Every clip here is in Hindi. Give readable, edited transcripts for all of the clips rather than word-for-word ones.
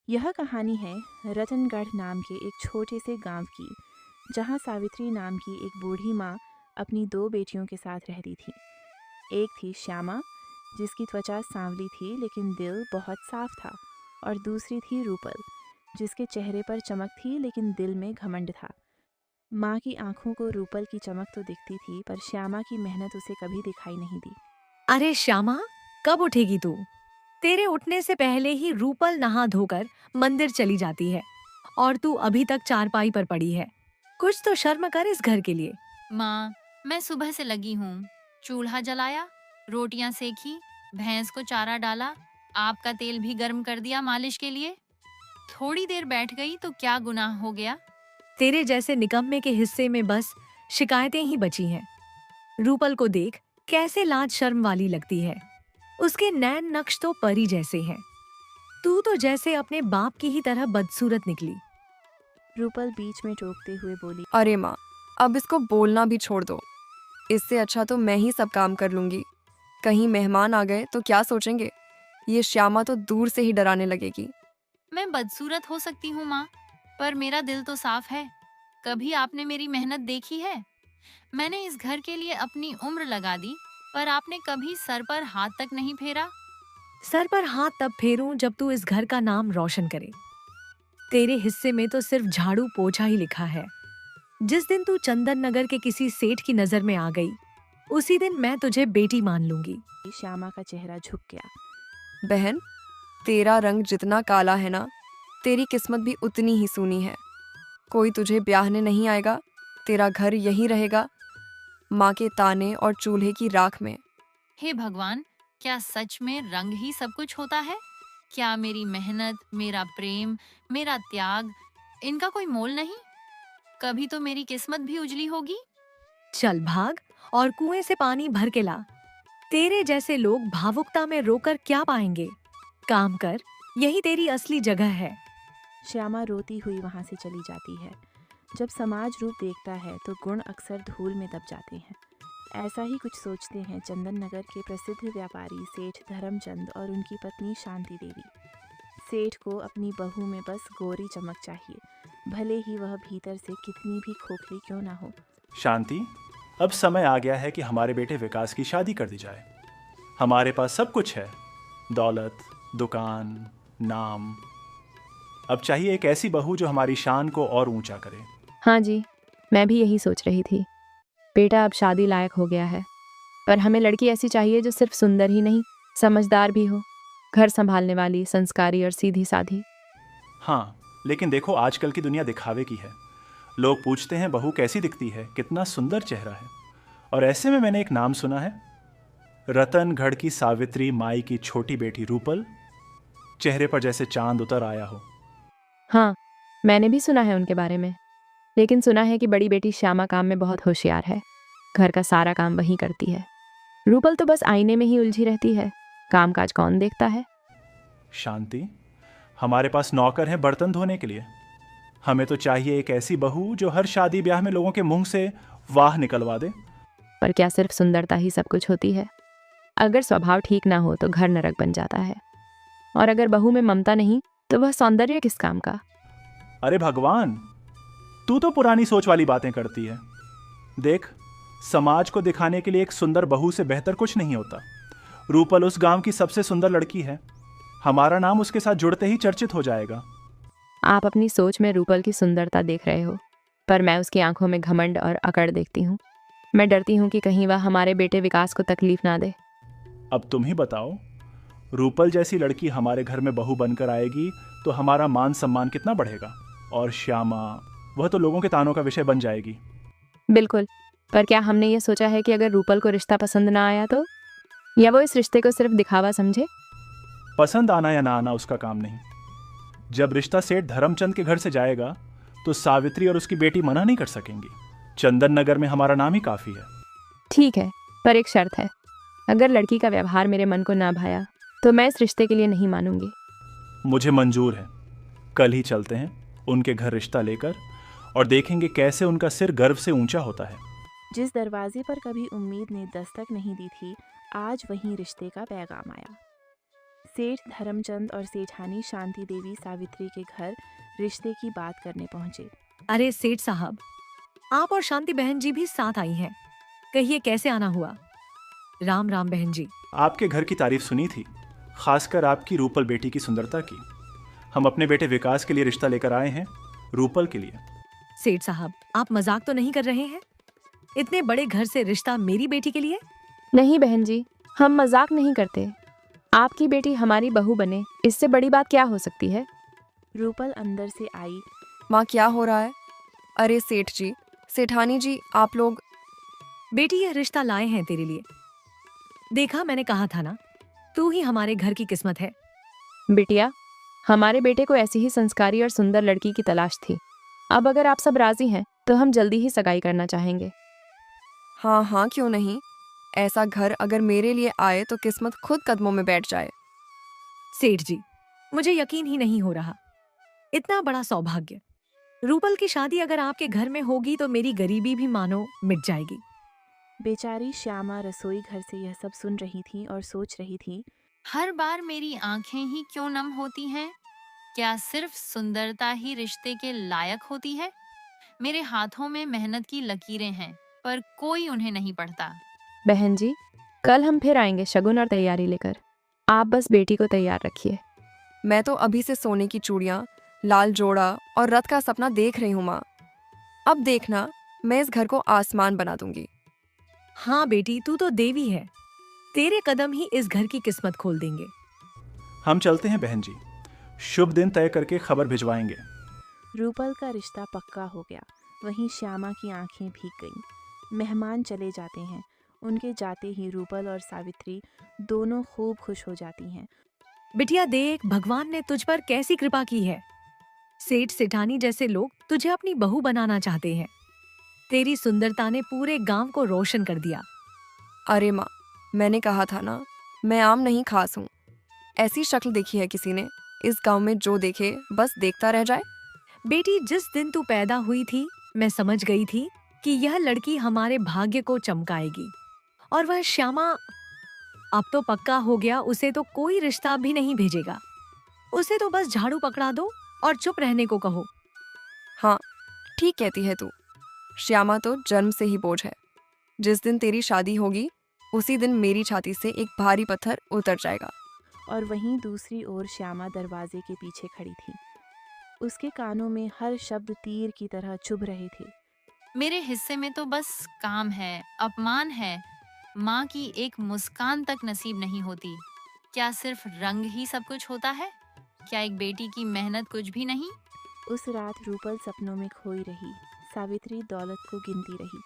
यह कहानी है रतनगढ़ नाम के एक छोटे से गांव की, जहां सावित्री नाम की एक बूढ़ी माँ अपनी दो बेटियों के साथ रहती थी। एक थी श्यामा, जिसकी त्वचा सांवली थी लेकिन दिल बहुत साफ था, और दूसरी थी रूपल, जिसके चेहरे पर चमक थी लेकिन दिल में घमंड था। माँ की आंखों को रूपल की चमक तो दिखती थी, पर श्यामा की मेहनत उसे कभी दिखाई नहीं दी। अरे श्यामा, कब उठेगी तू? तेरे उठने से पहले ही रूपल नहा धोकर मंदिर चली जाती है और तू अभी तक चारपाई पर पड़ी है। कुछ तो शर्म कर इस घर के लिए। माँ, मैं सुबह से लगी हूँ। चूल्हा जलाया, रोटियां सेकी, भैंस को चारा डाला, आपका तेल भी गर्म कर दिया मालिश के लिए। थोड़ी देर बैठ गई तो क्या गुनाह हो गया? तेरे जैसे निकम्मे के हिस्से में बस शिकायतें ही बची हैं। रूपल को देख, कैसे लाज शर्म वाली लगती है। उसके नैन नक्श तो परी जैसे हैं। तू तो जैसे अपने बाप की ही तरह बदसूरत निकली। रूपल बीच में टोकते हुए बोली। अरे माँ, अब इसको बोलना भी छोड़ दो। इससे अच्छा तो मैं ही सब काम कर लूंगी। कहीं मेहमान आ गए तो क्या सोचेंगे? ये श्यामा तो दूर से ही डराने लगेगी। मैं बदसूरत हो सकती हूँ माँ, पर मेरा दिल तो साफ है। कभी आपने मेरी मेहनत देखी है? मैंने इस घर के लिए अपनी उम्र लगा दी, पर आपने कभी सर पर हाथ तक नहीं फेरा। सर पर हाथ तब फेरूं जब तू इस घर का नाम रोशन करे। तेरे हिस्से में तो सिर्फ झाड़ू पोछा ही लिखा है। जिस दिन तू चंदन नगर के किसी सेठ की नजर में आ गई, उसी दिन मैं तुझे बेटी मान लूंगी। श्यामा का चेहरा झुक गया। बहन, तेरा रंग जितना काला है ना, तेरी किस्मत भी उतनी ही सूनी है। कोई तुझे ब्याहने नहीं आएगा। तेरा घर यहीं रहेगा, माँ के ताने और चूल्हे की राख में। हे भगवान, क्या सच में रंग ही सब कुछ होता है? क्या मेरी मेहनत, मेरा प्रेम, मेरा त्याग, इनका कोई मोल नहीं? कभी तो मेरी किस्मत भी उजली होगी। चल भाग और कुएं से पानी भर के ला। तेरे जैसे लोग भावुकता में रोकर क्या पाएंगे? काम कर, यही तेरी असली जगह है। श्यामा रोती हुई वहां से चली जाती है। जब समाज रूप देखता है तो गुण अक्सर धूल में दब जाते हैं। ऐसा ही कुछ सोचते हैं चंदन नगर के प्रसिद्ध व्यापारी सेठ धर्मचंद और उनकी पत्नी शांति देवी। सेठ को अपनी बहू में बस गोरी चमक चाहिए, भले ही वह भीतर से कितनी भी खोखली क्यों ना हो। शांति, अब समय आ गया है कि हमारे बेटे विकास की शादी कर दी जाए। हमारे पास सब कुछ है, दौलत, दुकान, नाम। अब चाहिए एक ऐसी बहू जो हमारी शान को और ऊंचा करे। हाँ जी, मैं भी यही सोच रही थी। बेटा अब शादी लायक हो गया है, पर हमें लड़की ऐसी चाहिए जो सिर्फ सुंदर ही नहीं, समझदार भी हो, घर संभालने वाली, संस्कारी और सीधी साधी। हाँ, लेकिन देखो आजकल की दुनिया दिखावे की है। लोग पूछते हैं बहू कैसी दिखती है, कितना सुंदर चेहरा है। और ऐसे में मैंने एक नाम सुना है, रतनगढ़ की सावित्री माई की छोटी बेटी रूपल, चेहरे पर जैसे चांद उतर आया हो। हाँ, मैंने भी सुना है उनके बारे में, लेकिन सुना है कि बड़ी बेटी श्यामा काम में बहुत होशियार है। घर का सारा काम वही करती है। रूपल तो बस आईने में ही उलझी रहती है, काम काज कौन देखता है। शांति, हमारे पास नौकर हैं बर्तन धोने के लिए। हमें तो चाहिए एक ऐसी बहू जो हर शादी ब्याह में लोगों के मुंह से वाह निकलवा दे। पर क्या सिर्फ सुंदरता ही सब कुछ होती है? अगर स्वभाव ठीक ना हो तो घर नरक बन जाता है, और अगर बहू में ममता नहीं तो वह सौंदर्य किस काम का। अरे भगवान, तू तो पुरानी सोच वाली बातें करती है। देख, समाज को दिखाने के लिए एक सुंदर बहू से बेहतर कुछ नहीं होता। रूपल उस गांव की सबसे सुंदर लड़की है। हमारा नाम उसके साथ जुड़ते ही चर्चित हो जाएगा। आप अपनी सोच में रूपल की सुंदरता देख रहे हो, पर मैं उसकी आंखों में घमंड और अकड़ देखती हूँ। मैं डरती हूँ कि कहीं वह हमारे बेटे विकास को तकलीफ ना दे। अब तुम ही बताओ, रूपल जैसी लड़की हमारे घर में बहू बनकर आएगी तो हमारा मान सम्मान कितना बढ़ेगा। और श्यामा, वह तो लोगों के तानों का विषय बन जाएगी। बिल्कुल, पर क्या हमने ये सोचा है कि अगर रूपल को रिश्ता पसंद ना आया तो, या वो इस रिश्ते को सिर्फ दिखावा समझे? पसंद आना या ना आना उसका काम नहीं। जब रिश्ता सेठ धर्मचंद के घर से जाएगा तो सावित्री और उसकी बेटी मना नहीं कर सकेंगी। चंदन नगर में हमारा नाम ही काफी है। ठीक है, पर एक शर्त है। अगर लड़की का व्यवहार मेरे मन को ना भाया तो मैं इस रिश्ते के लिए नहीं मानूंगी। मुझे मंजूर है। कल ही चलते हैं उनके घर रिश्ता लेकर, और देखेंगे कैसे उनका सिर गर्व से ऊंचा होता है। जिस दरवाजे पर कभी उम्मीद ने दस्तक नहीं दी थी, आज वहीं रिश्ते का पैगाम आया। सेठ धर्मचंद और सेठानी शांति देवी सावित्री के घर रिश्ते की बात करने पहुंचे। अरे सेठ साहब, आप और शांति बहन जी भी साथ आई हैं। कहिए कैसे आना हुआ? राम राम बहन जी। आपके घर की तारीफ सुनी थी, खासकर आपकी रूपल बेटी की सुंदरता की। हम अपने बेटे विकास के लिए रिश्ता लेकर आए हैं, रूपल के लिए। सेठ साहब, आप मजाक तो नहीं कर रहे हैं? इतने बड़े घर से रिश्ता मेरी बेटी के लिए? नहीं बहन जी, हम मजाक नहीं करते। आपकी बेटी हमारी बहू बने, इससे बड़ी बात क्या हो सकती है? रूपल अंदर से आई। माँ क्या हो रहा है? अरे सेठ जी, सेठानी जी, आप लोग। बेटी यह रिश्ता लाए हैं तेरे लिए। देखा, मैंने कहा था ना, तू ही हमारे घर की किस्मत है। बिटिया, हमारे बेटे को ऐसी ही संस्कारी और सुंदर लड़की की तलाश थी। अब अगर आप सब राजी हैं तो हम जल्दी ही सगाई करना चाहेंगे। हाँ हाँ, क्यों नहीं। ऐसा घर अगर मेरे लिए आए तो किस्मत खुद कदमों में बैठ जाए। सेठ जी, मुझे यकीन ही नहीं हो रहा। इतना बड़ा सौभाग्य। रूपल की शादी अगर आपके घर में होगी तो मेरी गरीबी भी मानो मिट जाएगी। बेचारी श्यामा रसोई घर से यह सब सुन रही थी और सोच रही थी, हर बार मेरी आंखें ही क्यों नम होती हैं? क्या सिर्फ सुंदरता ही रिश्ते के लायक होती है? मेरे हाथों में मेहनत की लकीरें हैं, पर कोई उन्हें नहीं पढ़ता। बहन जी, कल हम फिर आएंगे शगुन और तैयारी लेकर। आप बस बेटी को तैयार रखिए। मैं तो अभी से सोने की चूड़ियाँ, लाल जोड़ा और रथ का सपना देख रही हूँ माँ। अब देखना, मैं इस घर को आसमान बना दूंगी। हाँ बेटी, तू तो देवी है। तेरे कदम ही इस घर की किस्मत खोल देंगे। हम चलते हैं बहन जी, शुभ दिन तय करके खबर भिजवाएंगे। रूपल का रिश्ता पक्का हो गया। वहीं श्यामा की आंखें भीग गईं। मेहमान चले जाते हैं। उनके जाते ही रूपल और सावित्री दोनों खूब खुश हो जाती हैं। बिटिया देख, भगवान ने तुझ पर कैसी कृपा की है। सेठ सेठानी जैसे लोग तुझे अपनी बहू बनाना चाहते हैं। तेरी सुंदरता ने पूरे गांव को रोशन कर दिया। अरे माँ, मैंने कहा था ना, मैं आम नहीं खास हूँ। ऐसी शक्ल देखी है किसी ने? इस गांव में जो देखे बस देखता रह जाए। बेटी, जिस दिन तू पैदा हुई थी मैं समझ गई थी कि यह लड़की हमारे भाग्य को चमकाएगी। और वह श्यामा, अब तो पक्का हो गया, उसे तो कोई रिश्ता भी नहीं भेजेगा। उसे तो बस झाड़ू पकड़ा दो और चुप रहने को कहो। हाँ, ठीक कहती है तू। श्यामा तो जन्म से ही बोझ है। जिस दिन तेरी शादी होगी उसी दिन मेरी छाती से एक भारी पत्थर उतर जाएगा। और वहीं दूसरी ओर श्यामा दरवाजे के पीछे खड़ी थी। उसके कानों में हर शब्द तीर की तरह चुभ रहे थे। मेरे हिस्से में तो बस काम है, अपमान है। माँ की एक मुस्कान तक नसीब नहीं होती। क्या सिर्फ रंग ही सब कुछ होता है? क्या एक बेटी की मेहनत कुछ भी नहीं? उस रात रूपल सपनों में खोई रही। सावित्री दौलत को गिनती रही।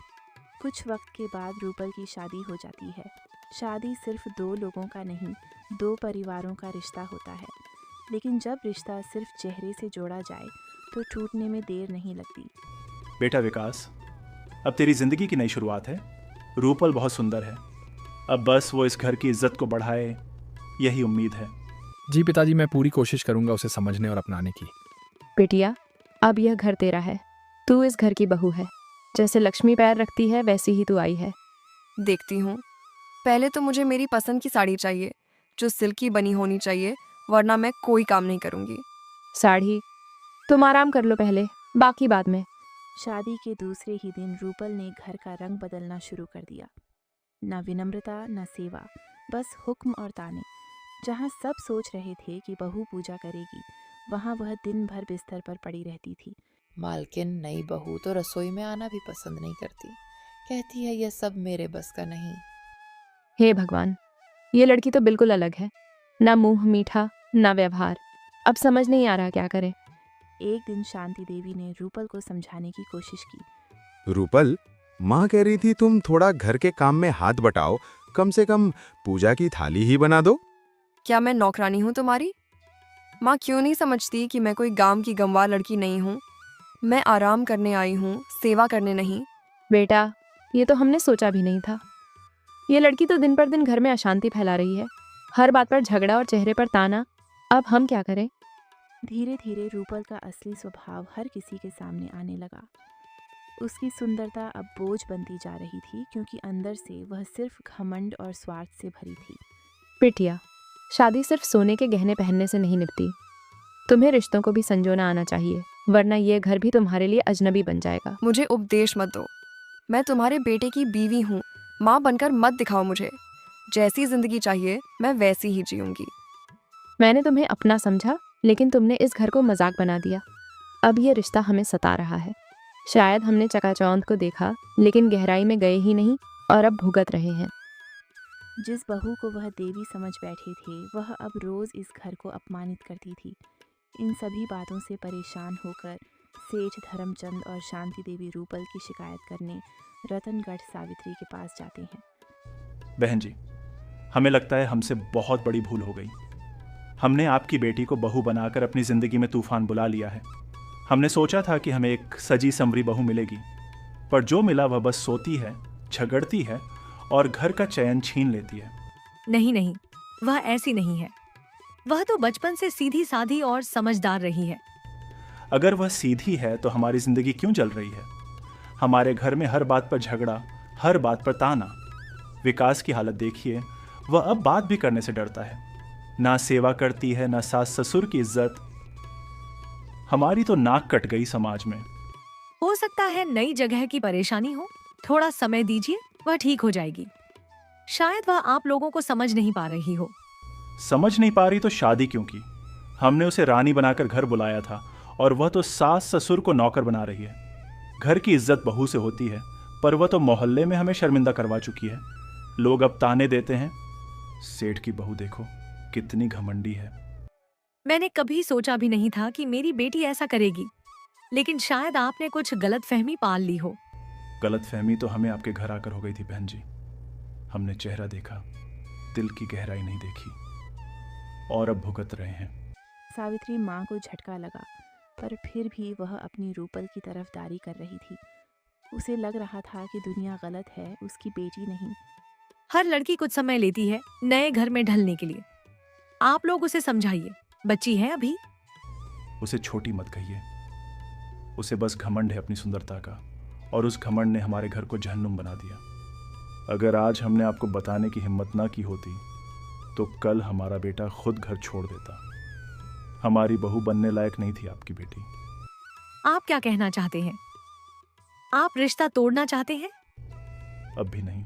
कुछ वक्त के बाद रूपल की शादी हो जाती है। शादी सिर्फ दो लोगों का नहीं, दो परिवारों का रिश्ता होता है। लेकिन जब रिश्ता सिर्फ चेहरे से जोड़ा जाए तो टूटने में देर नहीं लगती। बेटा विकास, अब तेरी जिंदगी की नई शुरुआत है। रूपल बहुत सुंदर है, अब बस वो इस घर की इज्जत को बढ़ाए, यही उम्मीद है। जी पिताजी, मैं पूरी कोशिश करूंगा उसे समझने और अपनाने की। बिटिया, अब यह घर तेरा है। तू इस घर की बहू है। जैसे लक्ष्मी पैर रखती है वैसी ही तू आई है। देखती हूँ। पहले तो मुझे मेरी पसंद की साड़ी चाहिए, जो सिल्क की बनी होनी चाहिए, वरना मैं कोई काम नहीं करूँगी। साड़ी? तुम आराम कर लो पहले, बाकी बाद में। शादी के दूसरे ही दिन रूपल ने घर का रंग बदलना शुरू कर दिया। न विनम्रता न सेवा, बस हुक्म और ताने। जहाँ सब सोच रहे थे कि बहू पूजा करेगी, वहाँ वह दिन भर बिस्तर पर पड़ी रहती थी। मालकिन, नई बहू तो रसोई में आना भी पसंद नहीं करती। कहती है यह सब मेरे बस का नहीं। हे भगवान, ये लड़की तो बिल्कुल अलग है। ना मुंह मीठा, ना व्यवहार। अब समझ नहीं आ रहा क्या करे। एक दिन शांति देवी ने रूपल को समझाने की कोशिश की। रूपल, माँ कह रही थी तुम थोड़ा घर के काम में हाथ बटाओ, कम से कम पूजा की थाली ही बना दो। क्या मैं नौकरानी हूँ तुम्हारी? माँ क्यों नहीं समझती कि मैं कोई गांव की गंवार लड़की नहीं हूँ? मैं आराम करने आई हूँ, सेवा करने नहीं। बेटा, ये तो हमने सोचा भी नहीं था। ये लड़की तो दिन पर दिन घर में अशांति फैला रही है। हर बात पर झगड़ा और चेहरे पर ताना। अब हम क्या करें? धीरे धीरे रूपल का असली स्वभाव हर किसी के सामने आने लगा। उसकी सुंदरता अब बोझ बनती जा रही थी, क्योंकि अंदर से वह सिर्फ घमंड और स्वार्थ से भरी थी। बिटिया, शादी सिर्फ सोने के गहने पहनने से नहीं निपटी। तुम्हें रिश्तों को भी संजोना आना चाहिए, वरना ये घर भी तुम्हारे लिए अजनबी बन जाएगा। मुझे उपदेश मत दो। मैं तुम्हारे बेटे की बीवी हूँ। माँ बनकर मत दिखाओ मुझे। जैसी जिंदगी चाहिए मैं वैसी ही जीऊंगी। मैंने तुम्हें अपना समझा, लेकिन तुमने इस घर को मजाक बना दिया। अब ये रिश्ता हमें सता रहा है। शायद हमने चकाचौंध को देखा, लेकिन गहराई में गए ही नहीं और अब भुगत रहे हैं। जिस बहू को वह देवी समझ बैठे थे, वह अब रोज़ इस घर को अपमानित करती थी। इन सभी बातों से परेशान होकर सेठ धर्मचंद और शांति देवी रूपल की शिकायत करने रतनगढ़ सावित्री के पास जाते हैं। बहन जी, हमें लगता है हमसे बहुत बड़ी भूल हो गई। हमने आपकी बेटी को बहू बनाकर अपनी ज़िंदगी में तूफान बुला लिया है। हमने सोचा था कि हमें एक सजी संवरी बहू मिलेगी, पर जो मिला वह बस सोती है, झगड़ती है और घर का चैन छीन लेती है। नहीं नहीं, वह ऐसी नहीं है। वह तो बचपन से सीधी साधी और समझदार रही है। अगर वह सीधी है तो हमारी ज़िंदगी क्यों जल रही है? हमारे घर में हर बात पर झगड़ा, हर बात पर ताना। विकास की हालत देखिए, वह अब बात भी करने से डरता है। ना सेवा करती है, ना सास ससुर की इज्जत। हमारी तो नाक कट गई समाज में। हो सकता है नई जगह की परेशानी हो। थोड़ा समय दीजिए, वह ठीक हो जाएगी। शायद वह आप लोगों को समझ नहीं पा रही हो। समझ नहीं पा रही तो शादी क्यों की? हमने उसे रानी बनाकर घर बुलाया था और वह तो सास ससुर को नौकर बना रही है। घर की इज्जत बहू से होती है, पर वह तो मोहल्ले में हमें शर्मिंदा करवा चुकी है। लोग अब ताने देते हैं। सेठ की बहू देखो, कितनी घमंडी है। मैंने कभी सोचा भी नहीं था कि मेरी बेटी ऐसा करेगी, लेकिन शायद आपने कुछ गलतफहमी पाल ली हो। गलतफहमी तो हमें आपके घर आकर हो गई थी बहन जी। हमने चेहरा देखा, दिल की गहराई नहीं देखी, और अब भुगत रहे हैं। सावित्री माँ को झटका लगा, पर फिर भी वह अपनी रूपल की तरफदारी कर रही थी। उसे लग रहा था कि दुनिया गलत है, उसकी बेटी नहीं। हर लड़की कुछ समय लेती है नए घर में ढलने के लिए। आप लोग उसे समझाइए, बच्ची है अभी। उसे छोटी मत कहिए। उसे बस घमंड है अपनी सुंदरता का, और उस घमंड ने हमारे घर को जहन्नुम बना दिया। अगर आज हमने आपको बताने की हिम्मत ना की होती तो कल हमारा बेटा खुद घर छोड़ देता। हमारी बहू बनने लायक नहीं थी आपकी बेटी। आप क्या कहना चाहते हैं? आप रिश्ता तोड़ना चाहते हैं? अब भी नहीं,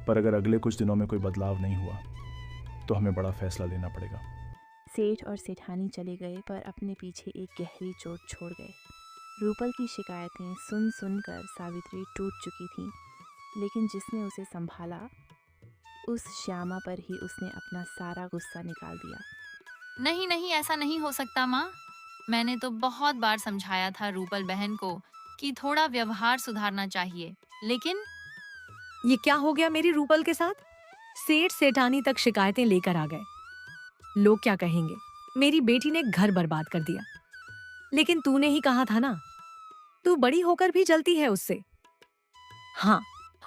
पर अगर अगले कुछ दिनों में कोई बदलाव नहीं हुआ तो हमें बड़ा फैसला लेना पड़ेगा। सेठ और सेठानी चले गए, पर अपने पीछे एक गहरी चोट छोड़ गए। रूपल की शिकायतें सुन सुनकर सावित्री टूट चुकी थी, लेकिन जिसने उसे संभाला, उस श्यामा पर ही उसने अपना सारा गुस्सा निकाल दिया। नहीं नहीं, ऐसा नहीं हो सकता माँ। मैंने तो बहुत बार समझाया था रूपल बहन को कि थोड़ा व्यवहार सुधारना चाहिए, लेकिन ये क्या हो गया मेरी रूपल के साथ? सेठ सेठानी तक शिकायतें लेकर आ गए। लोग क्या कहेंगे? मेरी बेटी ने घर बर्बाद कर दिया। लेकिन तूने ही कहा था ना, तू बड़ी होकर भी जलती है उससे। हाँ,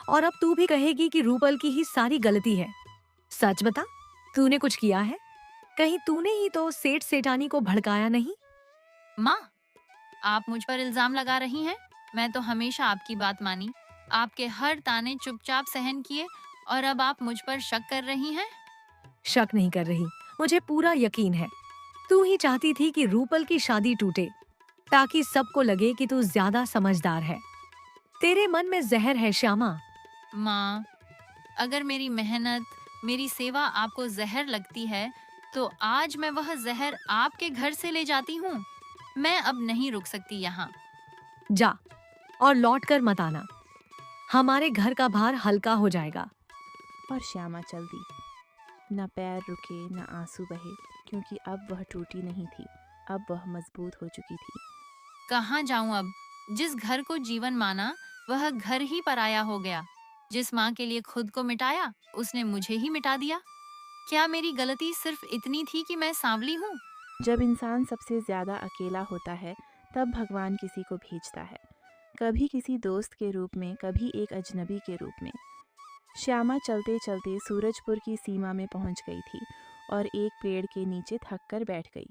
और अब तू भी कहेगी कि रूपल की ही सारी गलती है। सच बता, तूने कुछ किया है? कहीं तूने ही तो सेठ सेठानी को भड़काया नहीं? माँ, आप मुझ पर इल्जाम लगा रही हैं। मैं तो हमेशा आपकी बात मानी, आपके हर ताने चुपचाप सहन किए, और अब आप मुझ पर शक कर रही हैं? शक नहीं कर रही, मुझे पूरा यकीन है। तू ही चाहती थी कि रूपल की शादी टूटे, ताकि सबको लगे कि तू ज्यादा समझदार है। तेरे मन में जहर है श्यामा। माँ, अगर मेरी मेहनत, मेरी सेवा आपको जहर लगती है, तो आज मैं वह जहर आपके घर से ले जाती हूँ। मैं अब नहीं रुक सकती यहाँ। जा, और लौट कर मत आना। हमारे घर का भार हल्का हो जाएगा। और श्यामा चल दी। न पैर रुके, न आंसू बहे, क्योंकि अब वह टूटी नहीं थी, अब वह मजबूत हो चुकी थी। कहाँ जाऊँ अब? जिस घर को जीवन माना, वह घर ही पराया हो गया। जिस माँ के लिए खुद को मिटाया, उसने मुझे ही मिटा दिया। क्या मेरी गलती सिर्फ इतनी थी कि मैं सांवली हूँ? जब इंसान सबसे ज्यादा अकेला होता है, तब भगवान किसी को भेजता है, कभी किसी दोस्त के रूप में, कभी एक अजनबी के रूप में। श्यामा चलते चलते सूरजपुर की सीमा में पहुंच गई थी और एक पेड़ के नीचे थक कर बैठ गई।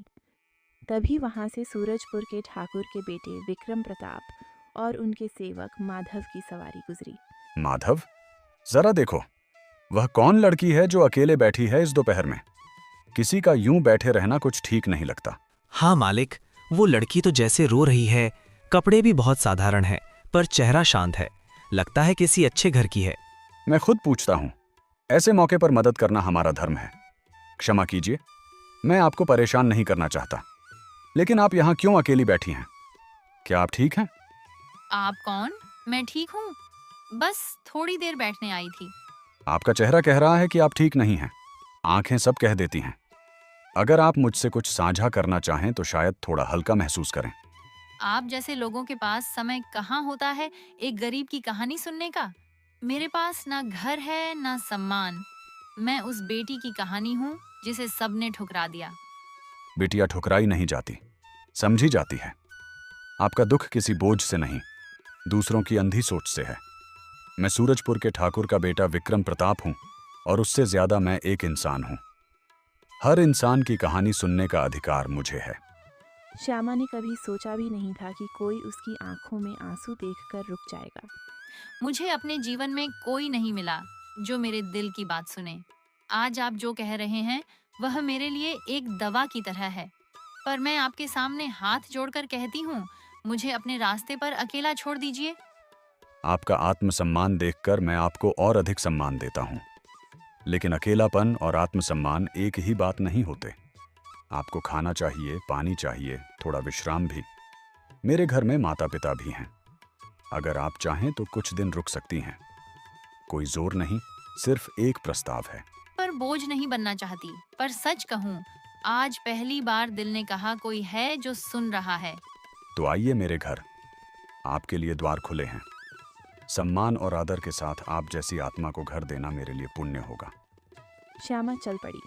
तभी वहां से सूरजपुर के ठाकुर के बेटे विक्रम प्रताप और उनके सेवक माधव की सवारी गुजरी। माधव, जरा देखो, वह कौन लड़की है जो अकेले बैठी है इस दोपहर में? किसी का यूं बैठे रहना कुछ ठीक नहीं लगता। हाँ मालिक, वो लड़की तो जैसे रो रही है, कपड़े भी बहुत साधारण है, पर चेहरा शांत है, लगता है किसी अच्छे घर की है। मैं खुद पूछता हूं, ऐसे मौके पर मदद करना हमारा धर्म है। क्षमा कीजिए, मैं आपको परेशान नहीं करना चाहता, लेकिन आप यहाँ क्यों अकेली बैठी हैं? क्या आप ठीक हैं? आप कौन? मैं ठीक हूँ, बस थोड़ी देर बैठने आई थी। आपका चेहरा कह रहा है कि आप ठीक नहीं हैं। आंखें सब कह देती हैं। अगर आप मुझसे कुछ साझा करना चाहें तो शायद थोड़ा हल्का महसूस करें। आप जैसे लोगों के पास समय कहाँ होता है एक गरीब की कहानी सुनने का? मेरे पास ना घर है ना सम्मान। मैं उस बेटी की कहानी हूँ जिसे सबने ठुकरा दिया। बेटियां ठुकराई नहीं जाती, समझी जाती है। आपका दुख किसी बोझ से नहीं, दूसरों की अंधी सोच से है। मैं सूरजपुर के ठाकुर का बेटा विक्रम प्रताप हूं, और उससे ज्यादा मैं एक इंसान हूं। हर इंसान की कहानी सुनने का अधिकार मुझे है। श्यामा ने कभी सोचा भी नहीं था कि कोई उसकी आंखों में आंसू देखकर रुक जाएगा। मुझे अपने जीवन में कोई नहीं मिला जो मेरे दिल की बात सुने। आज आप जो कह रहे हैं वह मेरे लिए एक दवा की तरह है, पर मैं आपके सामने हाथ जोड़कर कहती हूँ, मुझे अपने रास्ते पर अकेला छोड़ दीजिए। आपका आत्मसम्मान देखकर मैं आपको और अधिक सम्मान देता हूं, लेकिन अकेलापन और आत्मसम्मान एक ही बात नहीं होते। आपको खाना चाहिए, पानी चाहिए, थोड़ा विश्राम भी। मेरे घर में माता पिता भी हैं। अगर आप चाहें तो कुछ दिन रुक सकती हैं। कोई जोर नहीं, सिर्फ एक प्रस्ताव है। पर बोझ नहीं बनना चाहती, पर सच कहूँ, आज पहली बार दिल ने कहा कोई है जो सुन रहा है। तो आइए मेरे घर, आपके लिए द्वार खुले हैं। सम्मान और आदर के साथ आप जैसी आत्मा को घर देना मेरे लिए पुण्य होगा। श्यामा चल पड़ी,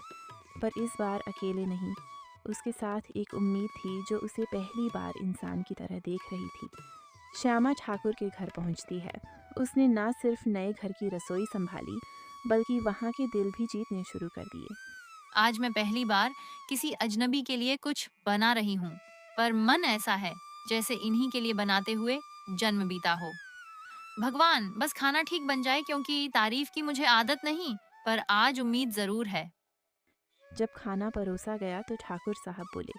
पर इस बार अकेले नहीं। उसके साथ एक उम्मीद थी जो उसे पहली बार इंसान की तरह देख रही थी। श्यामा ठाकुर के घर पहुंचती है। उसने न सिर्फ नए घर की रसोई संभाली, बल्कि वहाँ के दिल भी जीतने शुरू कर दिए। आज मैं पहली बार किसी अजनबी के लिए कुछ बना रही हूँ, पर मन ऐसा है जैसे इन्हीं के लिए बनाते हुए जन्म बीता हो। भगवान, बस खाना ठीक बन जाए, क्योंकि तारीफ की मुझे आदत नहीं, पर आज उम्मीद जरूर है। जब खाना परोसा गया तो ठाकुर साहब बोले,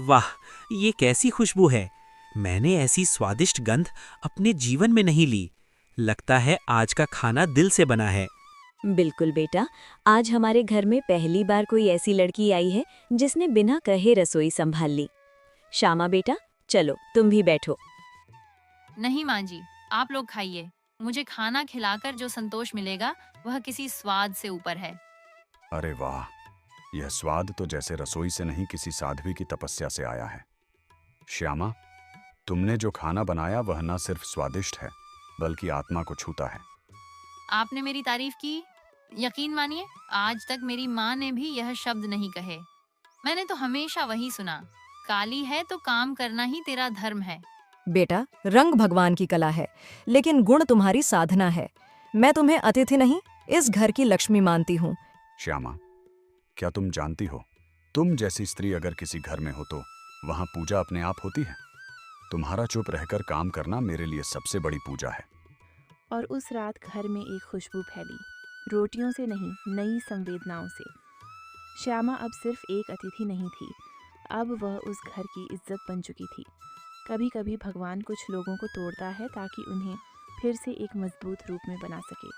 वाह, ये कैसी खुशबू है! मैंने ऐसी स्वादिष्ट गंध अपने जीवन में नहीं ली। लगता है आज का खाना दिल से बना है। बिल्कुल बेटा, आज हमारे घर में पहली बार कोई ऐसी लड़की आई है जिसने बिना कहे रसोई संभाल ली। श्यामा बेटा, चलो तुम भी बैठो। नहीं माँ जी, आप लोग खाइए। मुझे खाना खिलाकर जो संतोष मिलेगा वह किसी स्वाद से ऊपर है। अरे वाह, यह स्वाद तो जैसे रसोई से नहीं किसी साध्वी की तपस्या से आया है। श्यामा, तुमने जो खाना बनाया वह न सिर्फ स्वादिष्ट है, बल्कि आत्मा को छूता है। आपने मेरी तारीफ की, यकीन मानिए आज तक मेरी माँ ने भी यह शब्द नहीं कहे। मैंने तो हमेशा वही सुना, काली है तो काम करना ही तेरा धर्म है। बेटा, रंग भगवान की कला है, लेकिन गुण तुम्हारी साधना है। मैं तुम्हें अतिथि नहीं, इस घर की लक्ष्मी मानती हूँ। श्यामा, क्या तुम जानती हो, तुम जैसी स्त्री अगर किसी घर में हो तो वहां पूजा अपने आप होती है। तुम्हारा चुप रहकर काम करना मेरे लिए सबसे बड़ी पूजा है। और उस रात घर में एक खुशबू फैली, रोटियों से नहीं, नई संवेदनाओं से। श्यामा अब सिर्फ एक अतिथि नहीं थी, अब वह उस घर की इज्जत बन चुकी थी। कभी कभी भगवान कुछ लोगों को तोड़ता है ताकि उन्हें फिर से एक मजबूत रूप में बना सके।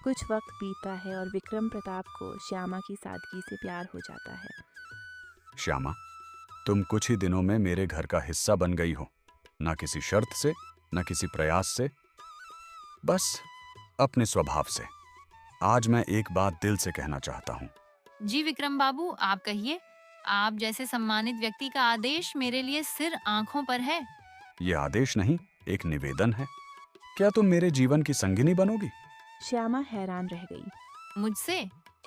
कुछ वक्त बीतता है और विक्रम प्रताप को श्यामा की सादगी से प्यार हो जाता है। श्यामा, तुम कुछ ही दिनों में मेरे घर का हिस्सा बन गई हो, ना किसी शर्त से, ना किसी प्रयास से, बस अपने स्वभाव से। आज मैं एक बात दिल से कहना चाहता हूँ। जी विक्रम बाबू, आप कहिए। आप जैसे सम्मानित व्यक्ति का आदेश मेरे लिए सिर आंखों पर है। ये आदेश नहीं, एक निवेदन है। क्या तुम मेरे जीवन की संगिनी बनोगी? श्यामा हैरान रह गई। मुझसे,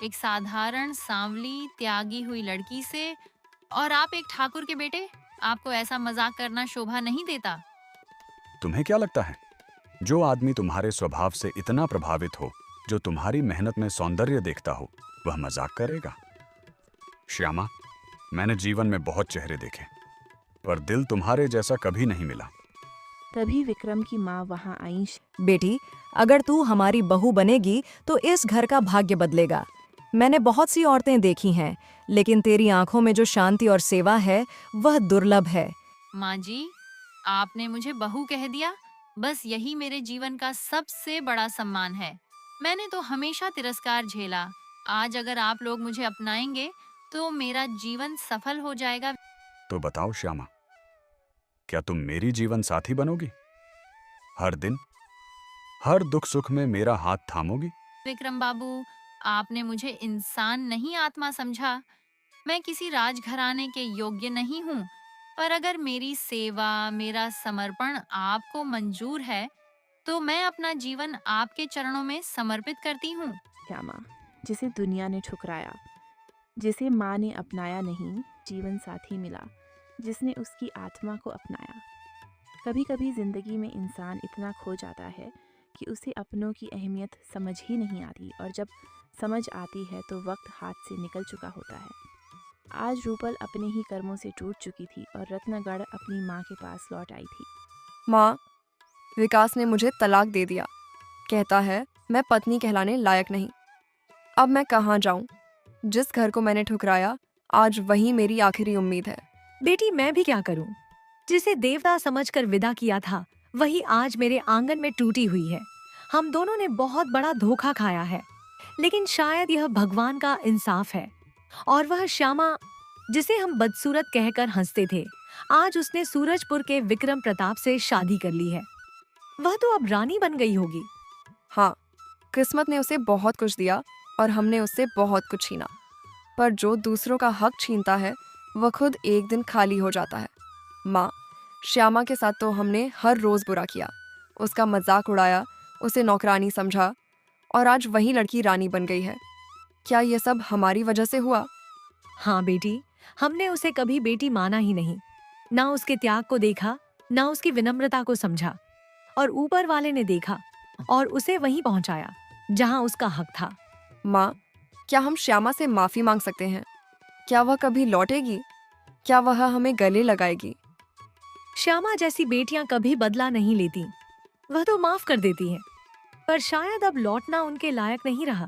एक साधारण सांवली त्यागी हुई लड़की से, और आप एक ठाकुर के बेटे? आपको ऐसा मजाक करना शोभा नहीं देता। तुम्हें क्या लगता है, जो आदमी तुम्हारे स्वभाव से इतना प्रभावित हो, जो तुम्हारी मेहनत में सौंदर्य देखता हो, वह मजाक करेगा? श्यामा, मैंने जीवन में बहुत चेहरे देखे, पर दिल तुम्हारे जैसा कभी नहीं मिला। तभी विक्रम की माँ वहाँ आई। बेटी, अगर तू हमारी बहू बनेगी तो इस घर का भाग्य बदलेगा। मैंने बहुत सी औरतें देखी हैं, लेकिन तेरी आंखों में जो शांति और सेवा है वह दुर्लभ है। माँ जी, आपने मुझे बहू कह दिया। बस यही मेरे जीवन का सबसे बड़ा सम्मान है। मैंने तो हमेशा तिरस्कार झेला। आज अगर आप लोग मुझे अपनाएंगे तो मेरा जीवन सफल हो जाएगा। तो बताओ श्यामा, क्या तुम मेरी जीवन साथी बनोगी? हर दिन, हर दुख सुख में मेरा हाथ थामोगी? विक्रम बाबू, आपने मुझे इंसान नहीं आत्मा समझा। मैं किसी राजघराने के योग्य नहीं हूँ, पर अगर मेरी सेवा, मेरा समर्पण आपको मंजूर है, तो मैं अपना जीवन आपके चरणों में समर्पित करती हूँ। श्यामा, जिसे दुनिया ने ठुकराया, जिसे माँ ने अपनाया नहीं, जीवन साथी मिला जिसने उसकी आत्मा को अपनाया। कभी कभी जिंदगी में इंसान इतना खो जाता है कि उसे अपनों की अहमियत समझ ही नहीं आती, और जब समझ आती है तो वक्त हाथ से निकल चुका होता है। आज रूपल अपने ही कर्मों से टूट चुकी थी और रत्नगढ़ अपनी माँ के पास लौट आई थी। माँ, विकास ने मुझे तलाक दे दिया। कहता है मैं पत्नी कहलाने लायक नहीं। अब मैं कहाँ जाऊँ? जिस घर को मैंने ठुकराया, आज वही मेरी आखिरी उम्मीद है। बेटी, मैं भी क्या करूं? जिसे देवता समझकर विदा किया था, वही आज मेरे आंगन में टूटी हुई है। हम दोनों ने बहुत बड़ा धोखा खाया है, लेकिन शायद यह भगवान का इंसाफ है। और वह श्यामा, जिसे हम बदसूरत कहकर हंसते थे, आज उसने सूरजपुर के विक्रम प्रताप से शादी कर ली है। वह तो अब रानी बन गई होगी। हाँ, किस्मत ने उसे बहुत कुछ दिया और हमने उससे बहुत कुछ छीना। पर जो दूसरों का हक छीनता है, वह खुद एक दिन खाली हो जाता है। माँ, श्यामा के साथ तो हमने हर रोज बुरा किया, उसका मजाक उड़ाया, उसे नौकरानी समझा, और आज वही लड़की रानी बन गई है। क्या ये सब हमारी वजह से हुआ? हाँ बेटी, हमने उसे कभी बेटी माना ही नहीं। ना उसके त्याग को देखा, ना उसकी विनम्रता को समझा, और ऊपर वाले ने देखा और उसे वहीं पहुंचाया जहां उसका हक था। माँ, क्या हम श्यामा से माफी मांग सकते हैं? क्या वह कभी लौटेगी? क्या वह हमें गले लगाएगी? श्यामा जैसी बेटियां कभी बदला नहीं लेती। वह तो माफ कर देती हैं, पर शायद अब लौटना उनके लायक नहीं रहा।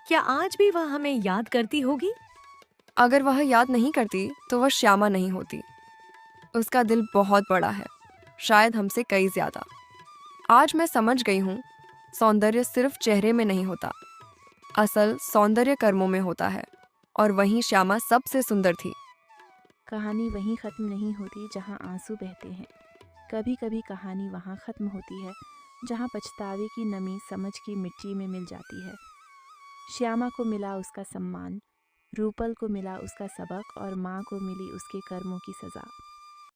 क्या आज भी वह हमें याद करती होगी? अगर वह याद नहीं करती तो वह श्यामा नहीं होती। उसका दिल बहुत बड़ा है, शायद हमसे कई ज्यादा। आज मैं समझ गई हूँ, सौंदर्य सिर्फ चेहरे में नहीं होता, असल सौंदर्य कर्मों में होता है, और वहीं श्यामा सबसे सुंदर थी। कहानी वहीं ख़त्म नहीं होती जहाँ आंसू बहते हैं। कभी कभी कहानी वहाँ ख़त्म होती है जहाँ पछतावे की नमी समझ की मिट्टी में मिल जाती है। श्यामा को मिला उसका सम्मान, रूपल को मिला उसका सबक, और माँ को मिली उसके कर्मों की सज़ा।